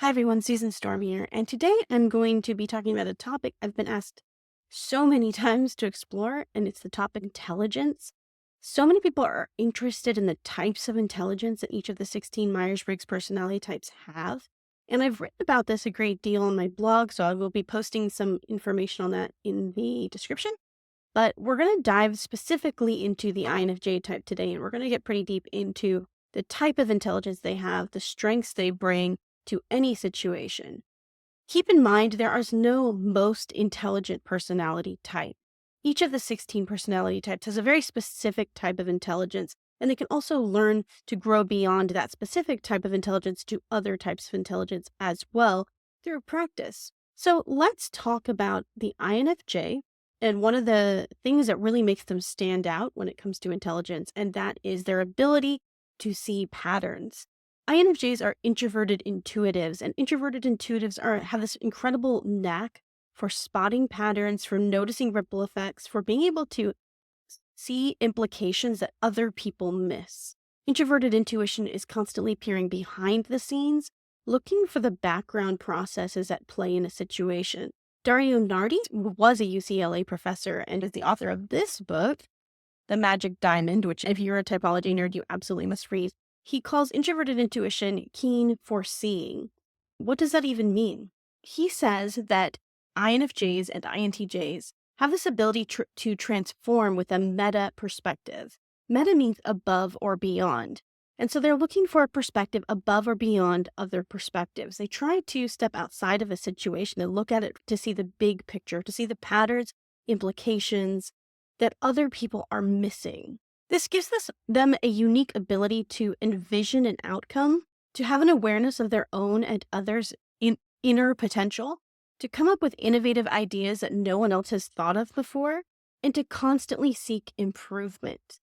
Hi everyone, Susan Storm here, and today I'm going to be talking about a topic I've been asked so many times to explore, and it's the topic intelligence. So many people are interested in the types of intelligence that each of the 16 Myers-Briggs personality types have, and I've written about this a great deal on my blog, so I will be posting some information on that in the description. But we're going to dive specifically into the INFJ type today, and we're going to get pretty deep into the type of intelligence they have, the strengths they bring to any situation. Keep in mind, there is no most intelligent personality type. Each of the 16 personality types has a very specific type of intelligence, and they can also learn to grow beyond that specific type of intelligence to other types of intelligence as well through practice. So let's talk about the INFJ and one of the things that really makes them stand out when it comes to intelligence, and that is their ability to see patterns. INFJs are introverted intuitives, and introverted intuitives have this incredible knack for spotting patterns, for noticing ripple effects, for being able to see implications that other people miss. Introverted intuition is constantly peering behind the scenes, looking for the background processes at play in a situation. Dario Nardi was a UCLA professor and is the author of this book, The Magic Diamond, which if you're a typology nerd, you absolutely must read. He calls introverted intuition keen foreseeing. What does that even mean? He says that INFJs and INTJs have this ability to transform with a meta perspective. Meta means above or beyond. And so they're looking for a perspective above or beyond other perspectives. They try to step outside of a situation and look at it to see the big picture, to see the patterns, implications that other people are missing. This gives them a unique ability to envision an outcome, to have an awareness of their own and others' inner potential, to come up with innovative ideas that no one else has thought of before, and to constantly seek improvement.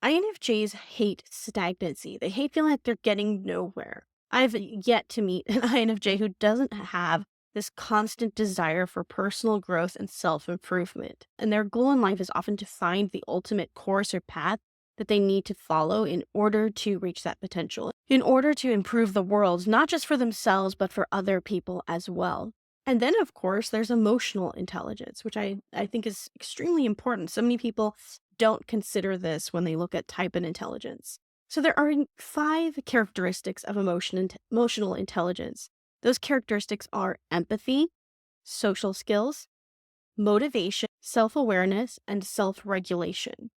INFJs hate stagnancy. They hate feeling like they're getting nowhere. I've yet to meet an INFJ who doesn't have this constant desire for personal growth and self-improvement. And their goal in life is often to find the ultimate course or path that they need to follow in order to reach that potential, in order to improve the world, not just for themselves, but for other people as well. And then, of course, there's emotional intelligence, which I think is extremely important. So many people don't consider this when they look at type and intelligence. So there are 5 characteristics of emotional intelligence. Those characteristics are empathy, social skills, motivation, self-awareness, and self-regulation.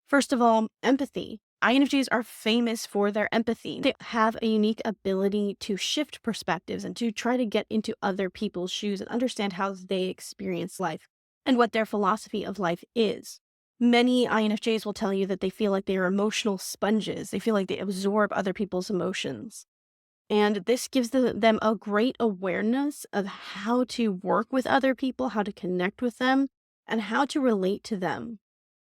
First of all, empathy. INFJs are famous for their empathy. They have a unique ability to shift perspectives and to try to get into other people's shoes and understand how they experience life and what their philosophy of life is. Many INFJs will tell you that they feel like they are emotional sponges. They feel like they absorb other people's emotions. And this gives them a great awareness of how to work with other people, how to connect with them, and how to relate to them.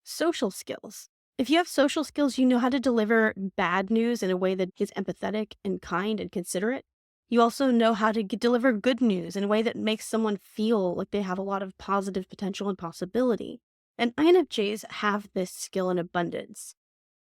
Social skills. If you have social skills, you know how to deliver bad news in a way that is empathetic and kind and considerate. You also know how to deliver good news in a way that makes someone feel like they have a lot of positive potential and possibility. And INFJs have this skill in abundance.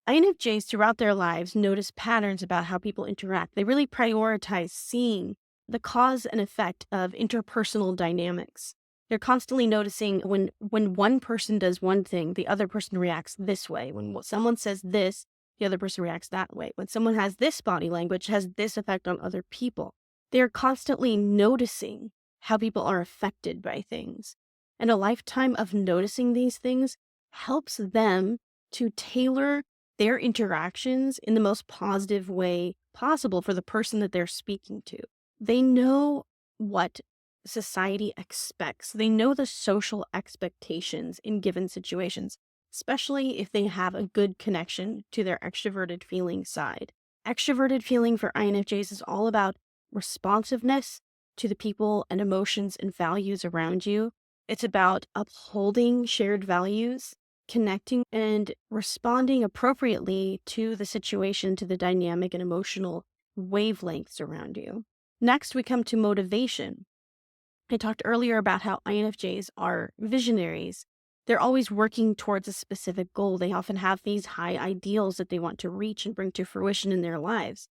INFJs throughout their lives notice patterns about how people interact. They really prioritize seeing the cause and effect of interpersonal dynamics. They're constantly noticing when one person does one thing, the other person reacts this way. When someone says this, the other person reacts that way. When someone has this body language, it has this effect on other people. They're constantly noticing how people are affected by things. And a lifetime of noticing these things helps them to tailor their interactions in the most positive way possible for the person that they're speaking to. They know what society expects. They know the social expectations in given situations, especially if they have a good connection to their extroverted feeling side. Extroverted feeling for INFJs is all about responsiveness to the people and emotions and values around you. It's about upholding shared values, connecting and responding appropriately to the situation, to the dynamic and emotional wavelengths around you. Next, we come to motivation. I talked earlier about how INFJs are visionaries. They're always working towards a specific goal. They often have these high ideals that they want to reach and bring to fruition in their lives.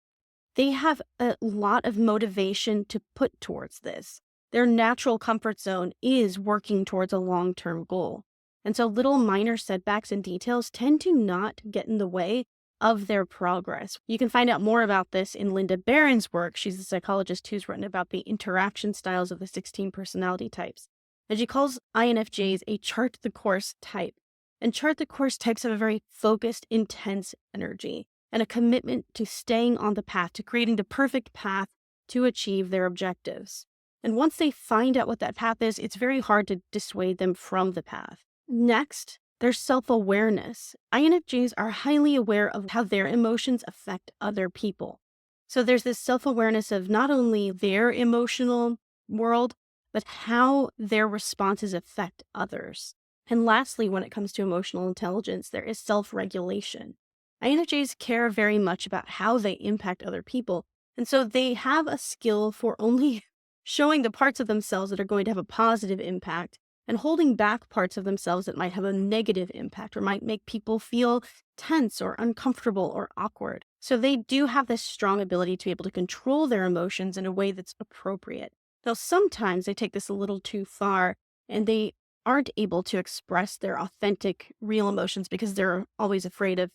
they have a lot of motivation to put towards this. Their natural comfort zone is working towards a long-term goal. And so little minor setbacks and details tend to not get in the way of their progress. You can find out more about this in Linda Barron's work. She's a psychologist who's written about the interaction styles of the 16 personality types. And she calls INFJs a chart the course type. And chart the course types have a very focused, intense energy and a commitment to staying on the path, to creating the perfect path to achieve their objectives. And once they find out what that path is, it's very hard to dissuade them from the path. Next, there's self-awareness. INFJs are highly aware of how their emotions affect other people. So there's this self-awareness of not only their emotional world, but how their responses affect others. And lastly, when it comes to emotional intelligence, there is self-regulation. INFJs care very much about how they impact other people. And so they have a skill for only showing the parts of themselves that are going to have a positive impact and holding back parts of themselves that might have a negative impact or might make people feel tense or uncomfortable or awkward. So they do have this strong ability to be able to control their emotions in a way that's appropriate. Though sometimes they take this a little too far and they aren't able to express their authentic, real emotions because they're always afraid of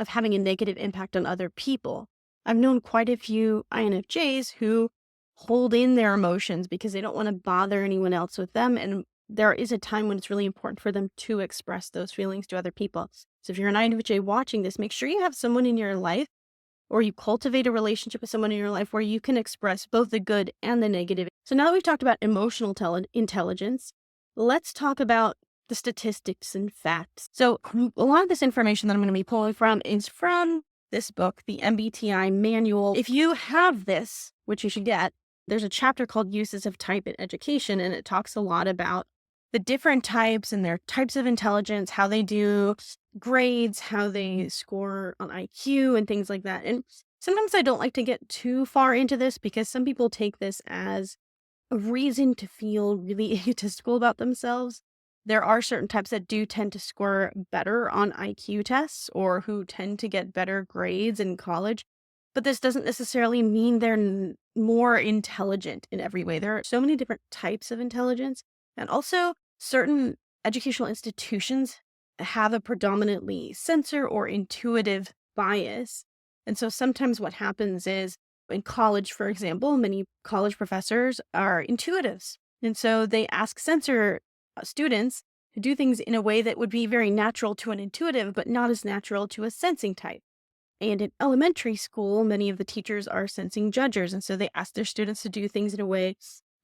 having a negative impact on other people. I've known quite a few INFJs who hold in their emotions because they don't want to bother anyone else with them. And there is a time when it's really important for them to express those feelings to other people. So if you're an INFJ watching this, make sure you have someone in your life or you cultivate a relationship with someone in your life where you can express both the good and the negative. So now that we've talked about emotional intelligence, let's talk about the statistics and facts. So a lot of this information that I'm going to be pulling from is from this book, the MBTI manual. If you have this, which you should get, there's a chapter called Uses of Type in Education, and it talks a lot about the different types and their types of intelligence, how they do grades, how they score on IQ and things like that. And sometimes I don't like to get too far into this because some people take this as a reason to feel really egotistical about themselves. There are certain types that do tend to score better on IQ tests or who tend to get better grades in college, but this doesn't necessarily mean they're more intelligent in every way. There are so many different types of intelligence, and also certain educational institutions have a predominantly sensor or intuitive bias. And so sometimes what happens is in college, for example, many college professors are intuitives. And so they ask sensor students to do things in a way that would be very natural to an intuitive, but not as natural to a sensing type. And in elementary school, many of the teachers are sensing judgers. And so they ask their students to do things in a way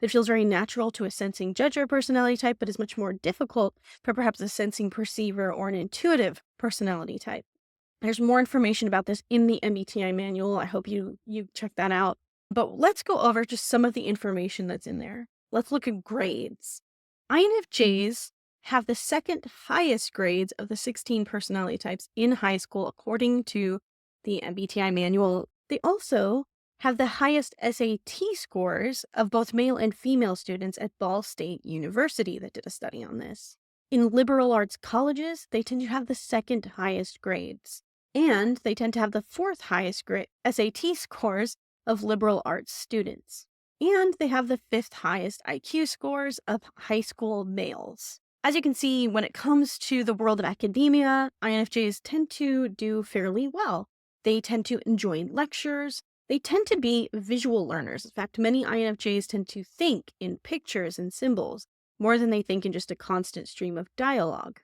that feels very natural to a sensing judger personality type, but is much more difficult for perhaps a sensing perceiver or an intuitive personality type. There's more information about this in the MBTI manual. I hope you check that out. But let's go over just some of the information that's in there. Let's look at grades. INFJs have the second highest grades of the 16 personality types in high school, according to the MBTI manual. They also have the highest SAT scores of both male and female students at Ball State University that did a study on this. In liberal arts colleges, they tend to have the second highest grades, and they tend to have the fourth highest SAT scores of liberal arts students. And they have the fifth highest IQ scores of high school males. As you can see, when it comes to the world of academia, INFJs tend to do fairly well. They tend to enjoy lectures. They tend to be visual learners. In fact, many INFJs tend to think in pictures and symbols more than they think in just a constant stream of dialogue.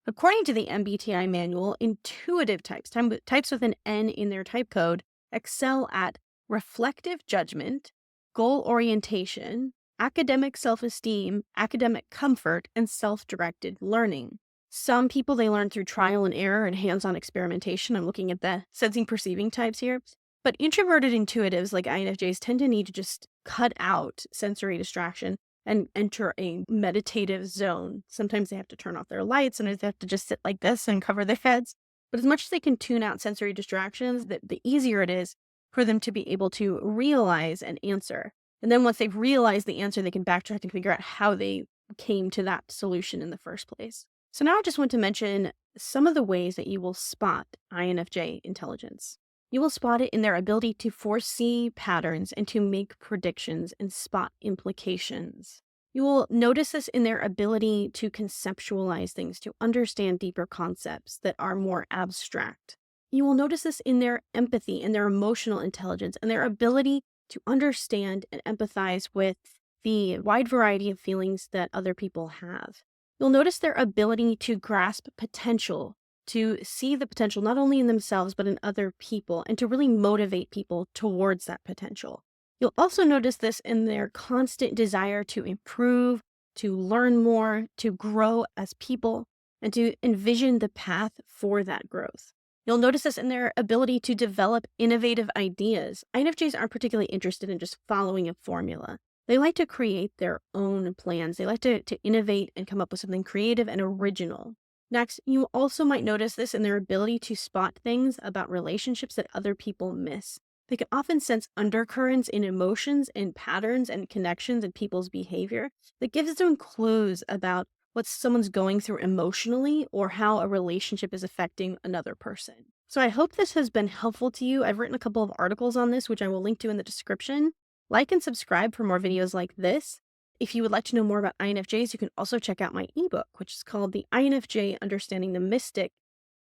According to the MBTI manual, intuitive types, types with an N in their type code, excel at reflective judgment, goal orientation, academic self-esteem, academic comfort, and self-directed learning. Some people, they learn through trial and error and hands-on experimentation. I'm looking at the sensing perceiving types here. But introverted intuitives like INFJs tend to need to just cut out sensory distraction and enter a meditative zone. Sometimes they have to turn off their lights and they have to just sit like this and cover their heads. But as much as they can tune out sensory distractions, the easier it is for them to be able to realize an answer. And then once they've realized the answer, they can backtrack and figure out how they came to that solution in the first place. So now I just want to mention some of the ways that you will spot INFJ intelligence. You will spot it in their ability to foresee patterns and to make predictions and spot implications. You will notice this in their ability to conceptualize things, to understand deeper concepts that are more abstract. You will notice this in their empathy and their emotional intelligence and their ability to understand and empathize with the wide variety of feelings that other people have. You'll notice their ability to grasp potential, to see the potential not only in themselves but in other people, and to really motivate people towards that potential. You'll also notice this in their constant desire to improve, to learn more, to grow as people, and to envision the path for that growth. You'll notice this in their ability to develop innovative ideas. INFJs aren't particularly interested in just following a formula. They like to create their own plans. They like to innovate and come up with something creative and original. Next, you also might notice this in their ability to spot things about relationships that other people miss. They can often sense undercurrents in emotions and patterns and connections in people's behavior that gives them clues about what someone's going through emotionally or how a relationship is affecting another person. So I hope this has been helpful to you. I've written a couple of articles on this, which I will link to in the description. Like and subscribe for more videos like this. If you would like to know more about INFJs, you can also check out my ebook, which is called The INFJ Understanding the Mystic.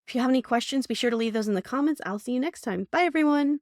If you have any questions, be sure to leave those in the comments. I'll see you next time. Bye, everyone.